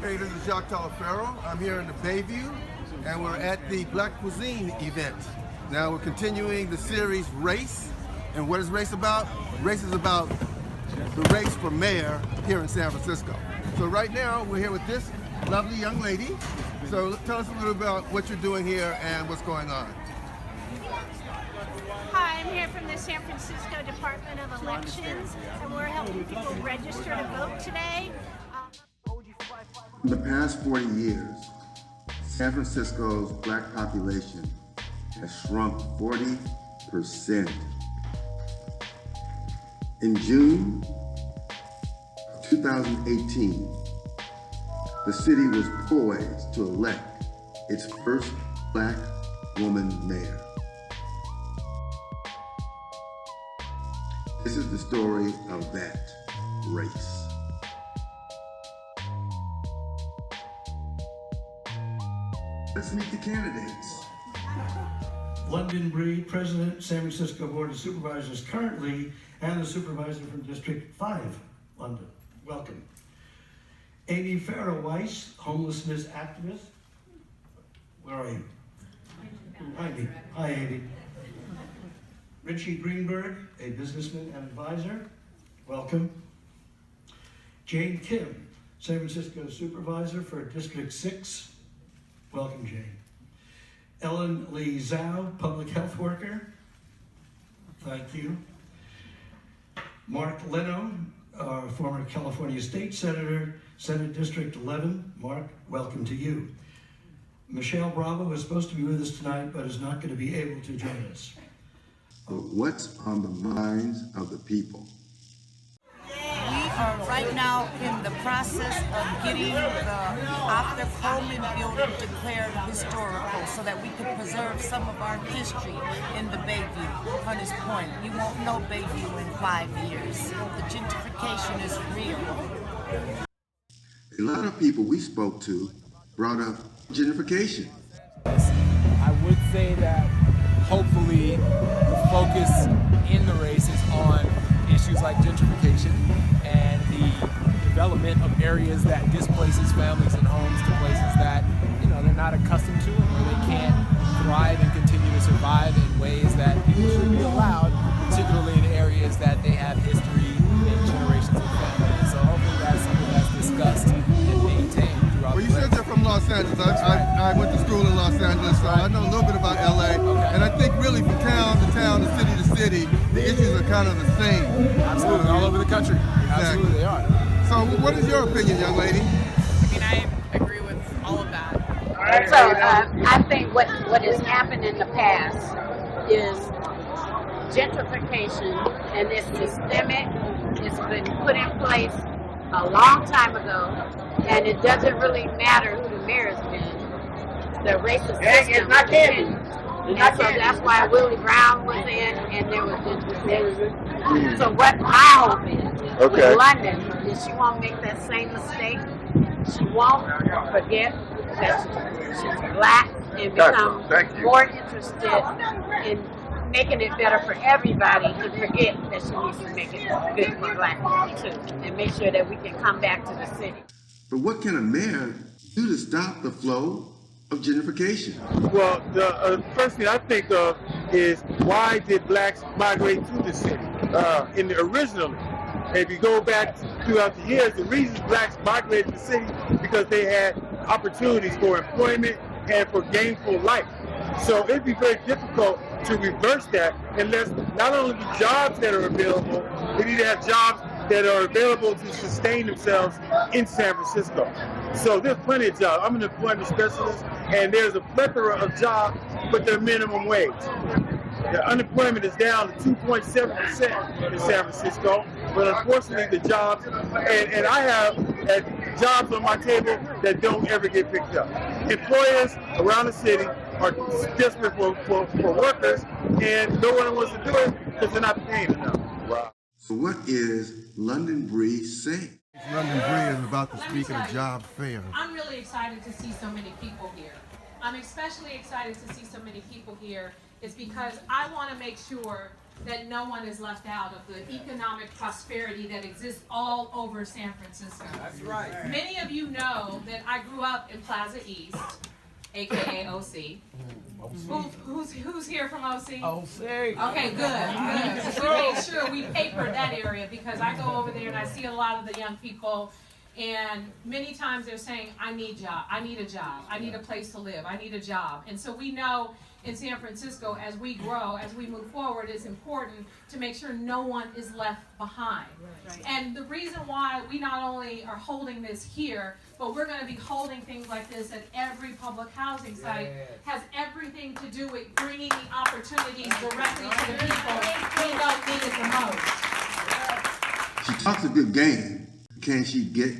Hey, this is Jacquie Taliaferro. I'm here in the Bayview, and we're at the Black Cuisine event. Now we're continuing the series Race. And what is race about? Race is about the race for mayor here in San Francisco. So right now we're here with this lovely young lady. So tell us a little about what you're doing here and what's going on. Hi, I'm here from the San Francisco Department of Elections, and we're helping people register to vote today. In the past 40 years, San Francisco's black population has shrunk 40%. In June of 2018, the city was poised to elect its first black woman mayor. This is the story of that race. Let's meet the candidates. London Breed, President, San Francisco Board of Supervisors currently, and the supervisor from District 5, London. Welcome. Amy Farrow-Weiss, homelessness activist. Where are you? Hi, Amy. Hi, Amy. Richie Greenberg, a businessman and advisor. Welcome. Jane Kim, San Francisco supervisor for District 6. Welcome, Jane. Ellen Lee Zhao, public health worker. Thank you. Mark Leno, our former California State Senator, Senate District 11. Mark, welcome to you. Michelle Bravo is supposed to be with us tonight, but is not going to be able to join us. But what's on the minds of the people? We are right now in the process of getting the Arthur Coleman building declared historical so that we can preserve some of our history in the Bayview. Hunters Point, we won't know Bayview in 5 years. The gentrification is real. A lot of people we spoke to brought up gentrification. I would say that hopefully the focus in the race is on issues like gentrification and the development of areas that displaces families and homes to places that, you know, they're not accustomed to and where they can't thrive and continue to survive in ways that people should be allowed, particularly in areas that they have history and generations of families. So hopefully that's something that's discussed and maintained throughout. Well, you said you're from Los Angeles. I went to school in Los Angeles, so I know a little bit about LA. Okay. And I think really from town to town, to city, the issues are kind of the same. Absolutely, all over the country. Absolutely, they are. So what is your opinion, young lady? I mean, I agree with all of that. So I think what has happened in the past is gentrification, and it's systemic. It's been put in place a long time ago, and it doesn't really matter who the mayor's been. The racist system continues. And so that's why Willy Brown was in, and there was gentrification. So what my hope is with London is she won't make that same mistake. She won't forget that she's black and become more interested in making it better for everybody and forget that she needs to make it good for black people too, and make sure that we can come back to the city. But what can a mayor do to stop the flow of gentrification? Well, the first thing I think of is why did blacks migrate to the city? Originally, if you go back throughout the years, the reasons blacks migrated to the city because they had opportunities for employment and for gainful life. So it'd be very difficult to reverse that unless not only the jobs that are available, they need to have jobs that are available to sustain themselves in San Francisco. So there's plenty of jobs. I'm an employment specialist, and there's a plethora of jobs, but they're minimum wage. The unemployment is down to 2.7% in San Francisco, but unfortunately the jobs, and I have jobs on my table that don't ever get picked up. Employers around the city are desperate for workers, and no one wants to do it because they're not paying enough. Wow. So what is London Breed saying? London Breed is about to speak at a job fair. I'm really excited to see so many people here. I'm especially excited to see so many people here is because I want to make sure that no one is left out of the economic prosperity that exists all over San Francisco. That's right. Many of you know that I grew up in Plaza East, aka OC. Who's here from OC? OC. Okay, good. So we made sure we papered that area because I go over there and I see a lot of the young people, and many times they're saying, I need a job, I need a place to live, I need a job. And so we know in San Francisco, as we grow, as we move forward, it's important to make sure no one is left behind. Right. And the reason why we not only are holding this here, but we're going to be holding things like this at every public housing site, has everything to do with bringing the opportunities directly to the people who don't need it the most. She talks a good game. Can she get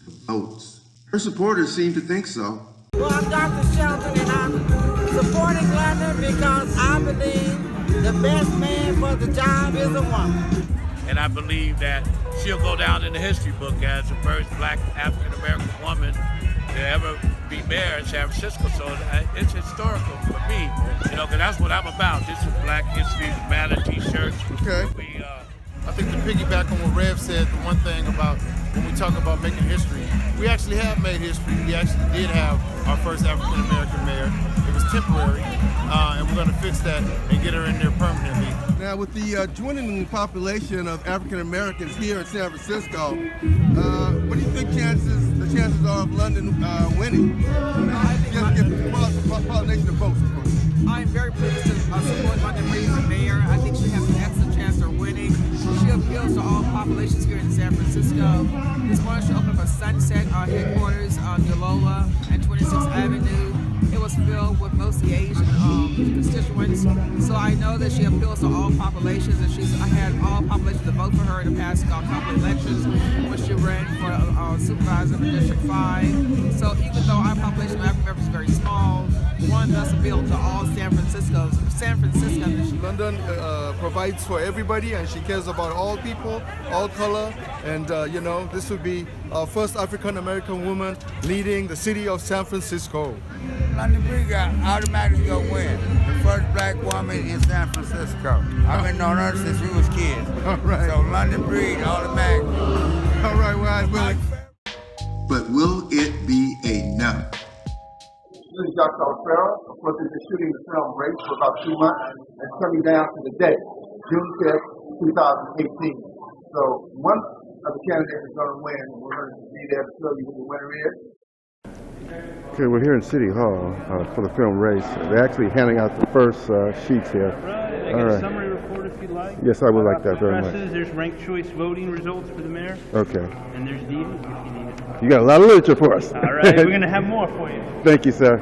the votes? Her supporters seem to think so. Well, I'm Dr. Shelton, and I'm supporting London because I believe the best man for the job is a woman. And I believe that she'll go down in the history book as the first black African-American woman to ever be mayor in San Francisco. So it's historical for me, you know, because that's what I'm about. This is Black History Humanity t-shirts. Okay. I think to piggyback on what Rev said, the one thing about when we talk about making history, we actually have made history. We actually did have our first African-American mayor. It was temporary, and we're going to fix that and get her in there permanently. Now, with the dwindling population of African-Americans here in San Francisco, what do you think the chances are of London winning? Just get the pollination of votes, of course. I'm very pleased to support London Breed as mayor. I think she has an excellent chance of winning. She appeals to all populations here in San Francisco. This morning she opened up a Sunset headquarters on Yolola and 26th Avenue. It was filled with mostly Asian constituents. So I know that she appeals to all populations, and I had all populations to vote for her in the past couple elections when she ran for supervisor for District 5. So even though our population of African Americans is very small, one does appeal to all San Franciscans. London provides for everybody, and she cares about all people, all color, and you know, this would be our first African-American woman leading the city of San Francisco. London Breed automatically gonna win. The first black woman in San Francisco. I've been knowing her since we was kids. All right. So London Breed automatically. All right, well, Willy. But will it be enough? This is Jacquie of course, we've been shooting the film Race for about 2 months and coming down to the day, June 5th, 2018. So one of the candidates is going to win, and we're going to be there to tell you who the winner is. Okay, we're here in City Hall for the film Race. They're actually handing out the first sheets here. I got a summary report if you'd like. Yes, I would like that very much. There's ranked choice voting results for the mayor. Okay. And there's Dee if you need it. You got a lot of literature for us. All right, we're going to have more for you. Thank you, sir.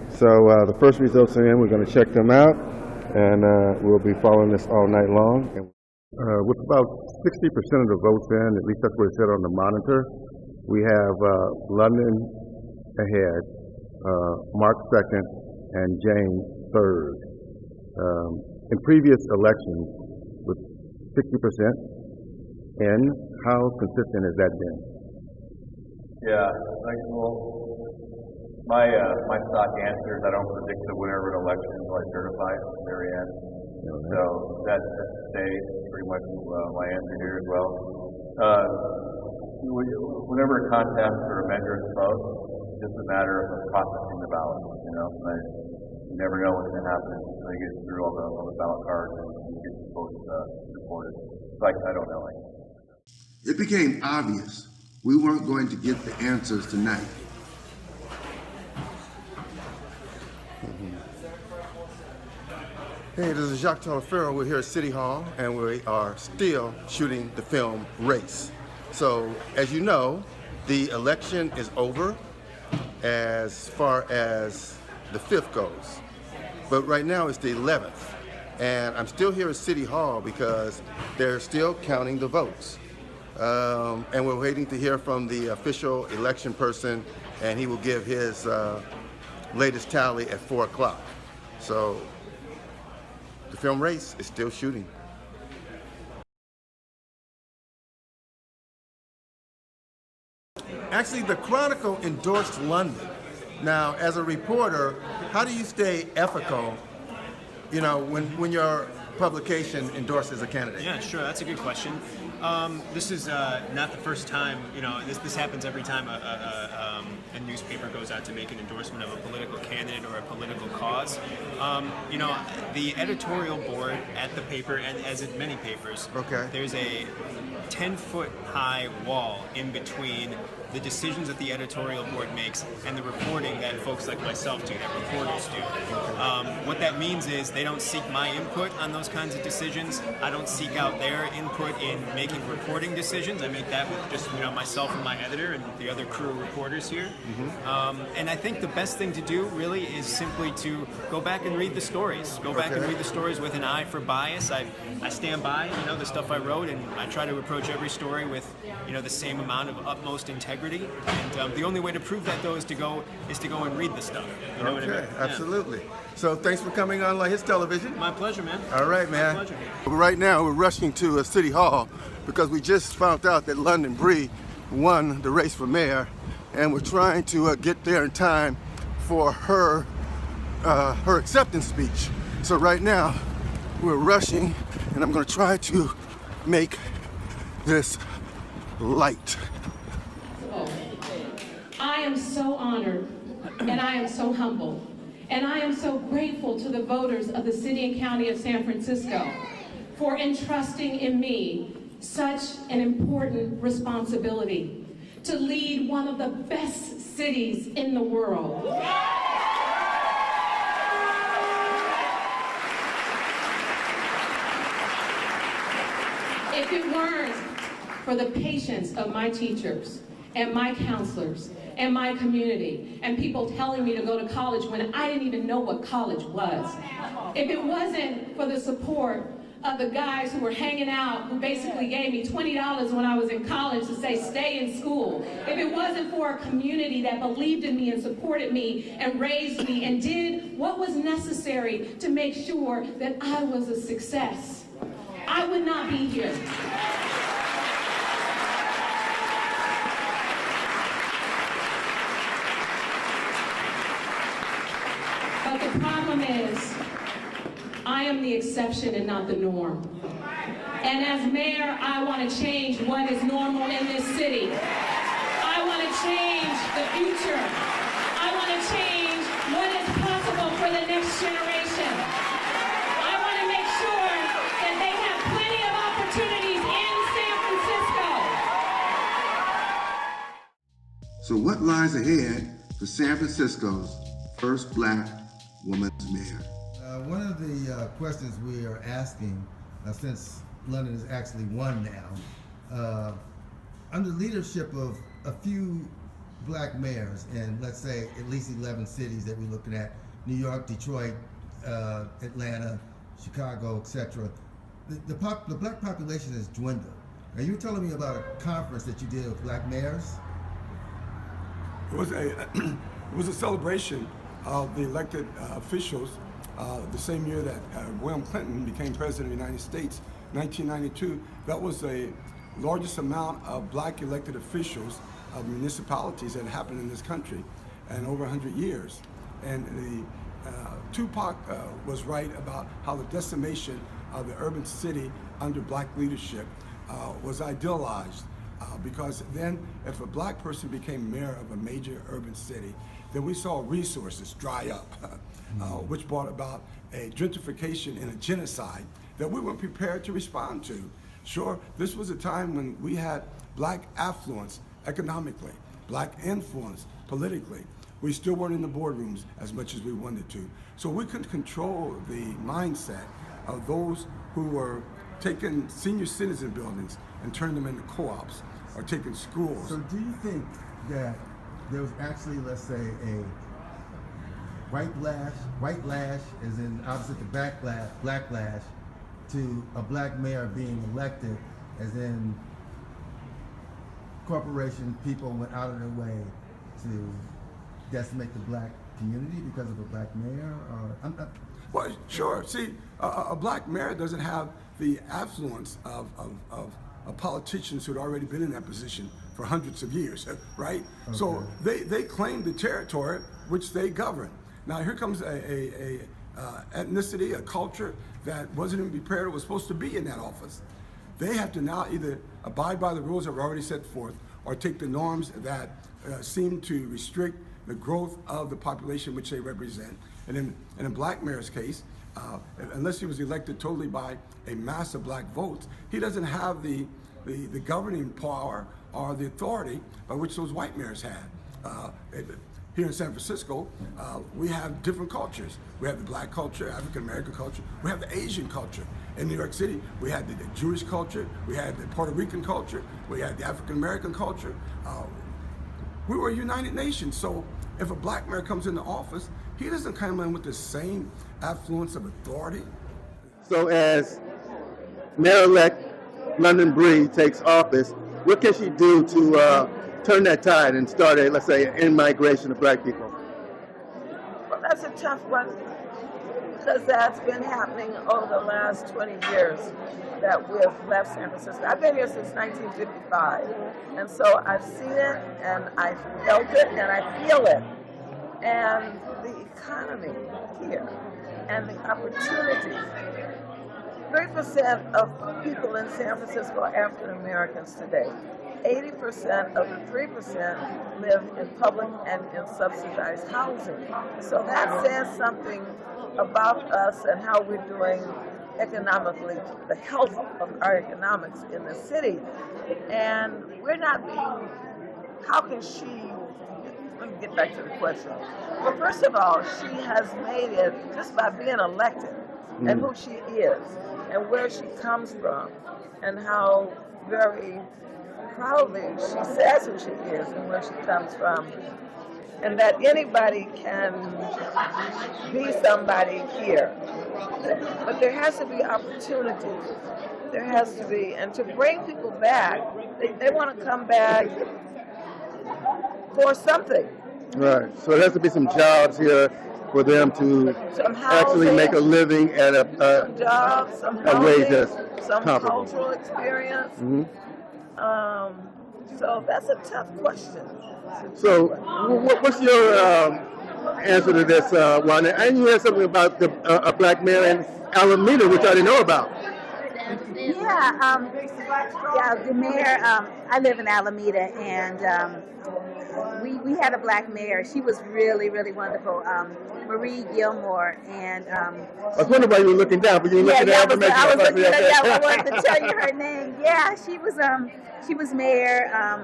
So the first results are in. We're going to check them out, and we'll be following this all night long. With about 60% of the votes in, at least that's what it said on the monitor, we have London ahead, Mark second, and James third. In previous elections, with 60% in, how consistent has that been? Yeah, my stock answer is I don't predict the winner of an election until I certify it at the very end. So that stays pretty much my answer here as well. Whenever a contest or a measure is vote, it's just a matter of processing the ballot. You know, you never know what's going to happen until you get through all the ballot cards and you get the votes reported. Like I don't know. It became obvious we weren't going to get the answers tonight. Hey, this is Jacquie Taliaferro. We're here at City Hall, and we are still shooting the film Race. So, as you know, the election is over as far as the 5th goes. But right now it's the 11th. And I'm still here at City Hall because they're still counting the votes. And we're waiting to hear from the official election person, and he will give his latest tally at 4 o'clock. So the film Race is still shooting. Actually, the Chronicle endorsed London. Now, as a reporter, how do you stay ethical, you know, when your publication endorsed as a candidate? Yeah, sure. That's a good question. This is not the first time. This happens every time a newspaper goes out to make an endorsement of a political candidate or a political cause. The editorial board at the paper, and as in many papers, there's a 10-foot high wall in between the decisions that the editorial board makes and the reporting that folks like myself do, that reporters do. What that means is they don't seek my input on those kinds of decisions. I don't seek out their input in making reporting decisions. I make that with just myself and my editor and the other crew of reporters here. And I think the best thing to do really is simply to go back and read the stories. Go back and read the stories with an eye for bias. I stand by the stuff I wrote, and I try to approach every story with the same amount of utmost integrity. And the only way to prove that, though, is to go and read the stuff. You know what I mean? Absolutely. So thanks for coming on Lahitz Television. My pleasure, man. All right, man. My pleasure. Right now, we're rushing to City Hall because we just found out that London Bree won the race for mayor, and we're trying to get there in time for her acceptance speech. So right now, we're rushing, and I'm going to try to make this light. I am so honored, and I am so humbled, and I am so grateful to the voters of the City and County of San Francisco for entrusting in me such an important responsibility to lead one of the best cities in the world. If it weren't for the patience of my teachers and my counselors and my community and people telling me to go to college when I didn't even know what college was, if it wasn't for the support of the guys who were hanging out, who basically gave me $20 when I was in college to say stay in school, if it wasn't for a community that believed in me and supported me and raised me and did what was necessary to make sure that I was a success, I would not be here. But the problem is, I am the exception and not the norm. And as mayor, I want to change what is normal in this city. I want to change the future. I want to change what is possible for the next generation. I want to make sure that they have plenty of opportunities in San Francisco. So what lies ahead for San Francisco's first Black woman's mayor? One of the questions we are asking, since London has actually won now, under leadership of a few Black mayors in, let's say, at least 11 cities that we're looking at, New York, Detroit, Atlanta, Chicago, etc., the Black population has dwindled. Are you telling me about a conference that you did with Black mayors? It was a celebration of the elected officials the same year that William Clinton became president of the United States, 1992. That was the largest amount of Black elected officials of municipalities that happened in this country in over 100 years. And Tupac was right about how the decimation of the urban city under Black leadership was idealized. Because then if a Black person became mayor of a major urban city, then we saw resources dry up, which brought about a gentrification and a genocide that we weren't prepared to respond to. Sure, this was a time when we had Black affluence economically, Black influence politically. We still weren't in the boardrooms as much as we wanted to. So we couldn't control the mindset of those who were taking senior citizen buildings and turning them into co-ops, or taking schools. So do you think that there was actually, let's say, a white lash as in opposite the backlash to a Black mayor being elected, as in corporation people went out of their way to decimate the Black community because of a Black mayor? Or Well, sure. See, a Black mayor doesn't have the affluence of politicians who had already been in that position for hundreds of years, right? Okay. So they claim the territory which they govern. Now here comes a ethnicity, a culture that wasn't even prepared or was supposed to be in that office. They have to now either abide by the rules that were already set forth or take the norms that seem to restrict the growth of the population which they represent. And in a black mayor's case, unless he was elected totally by a mass of black votes, he doesn't have the governing power or the authority by which those white mayors had. Here in San Francisco, we have different cultures. We have the black culture, African American culture, we have the Asian culture. In New York City, we had the Jewish culture, we had the Puerto Rican culture, we had the African American culture. We were a united nation, so if a black mayor comes into office, he doesn't come in with the same affluence of authority. So as Mayor-elect London Breed takes office, what can she do to turn that tide and start let's say, in-migration of black people? Well, that's a tough one, because that's been happening over the last 20 years that we've left San Francisco. I've been here since 1955, and so I've seen it, and I felt it, and I feel it. And the economy here, and the opportunities. 3% of people in San Francisco are African Americans today. 80% of the 3% live in public and in subsidized housing. So that says something about us and how we're doing economically, the health of our economics in the city. And we're not being, how can she, let me get back to the question. Well, first of all, she has made it just by being elected and who she is and where she comes from and how very proudly she says who she is and where she comes from, and that anybody can be somebody here. But there has to be opportunity. There has to be, and to bring people back, they want to come back for something. Right, so there has to be some jobs here for them to actually make a living at some jobs, some a wage that's some comparable. cultural experience. So that's a tough question. So what's your answer to this, Wanda? And you had something about a black mayor in Alameda, which I didn't know about. Yeah, the mayor, I live in Alameda, and we had a black mayor. She was really, really wonderful, Marie Gilmore, and I was wondering why you were looking down, but you were looking at I was looking at that. I wanted to tell you her name. Yeah, she was mayor. I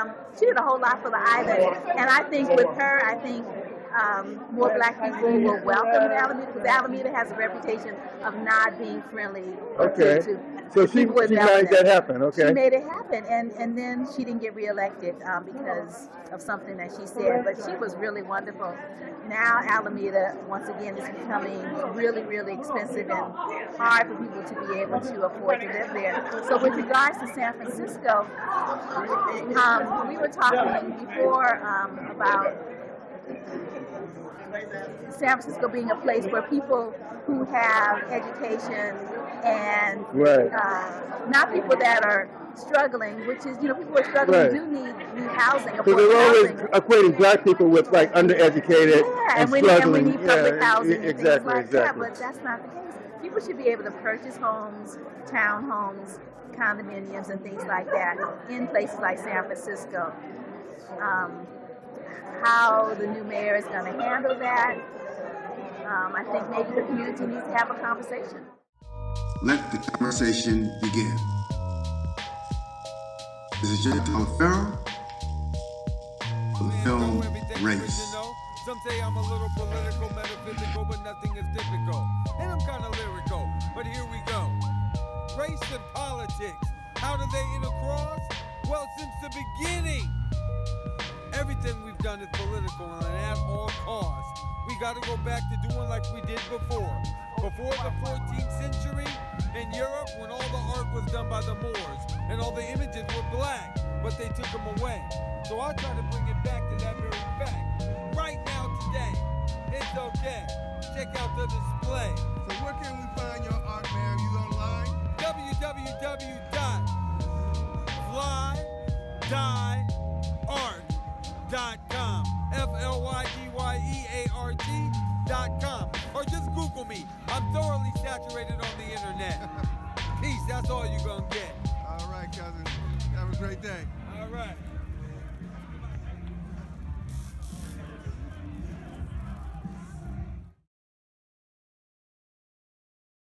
think she did a whole lot for the island, and I think with her, more black people were welcome in Alameda, because Alameda has a reputation of not being friendly. Okay. So she made that happen, okay. She made it happen, and then she didn't get reelected because of something that she said, but she was really wonderful. Now Alameda, once again, is becoming really, really expensive and hard for people to be able to afford to live there. So with regards to San Francisco, we were talking before about San Francisco being a place where people who have education and not people that are struggling, which is, people who are struggling do need housing. So they're always equating black people with like undereducated and struggling. And we need public housing and things like that, exactly. but that's not the case. People should be able to purchase homes, townhomes, condominiums, and things like that in places like San Francisco. How the new mayor is going to handle that, I think maybe the community needs to have a conversation. Let the conversation begin. This is Jacquie Taliaferro for the film Race. Some say I'm a little political, metaphysical, but nothing is difficult. And I'm kind of lyrical, but here we go. Race and politics, how do they intercross? Well, since the beginning. Everything we've done is political and at all costs. We gotta go back to doing like we did before. Before the 14th century in Europe, when all the art was done by the Moors and all the images were black, but they took them away. So I try to bring it back to that very fact. Right now, today, it's okay. Check out the display. So where can we find your art, man? You online? www.flydyeart.com. FLYDYEART.com. or just Google me. I'm thoroughly saturated on the internet. Peace, that's all you're gonna get. All right, cousin. Have a great day. All right.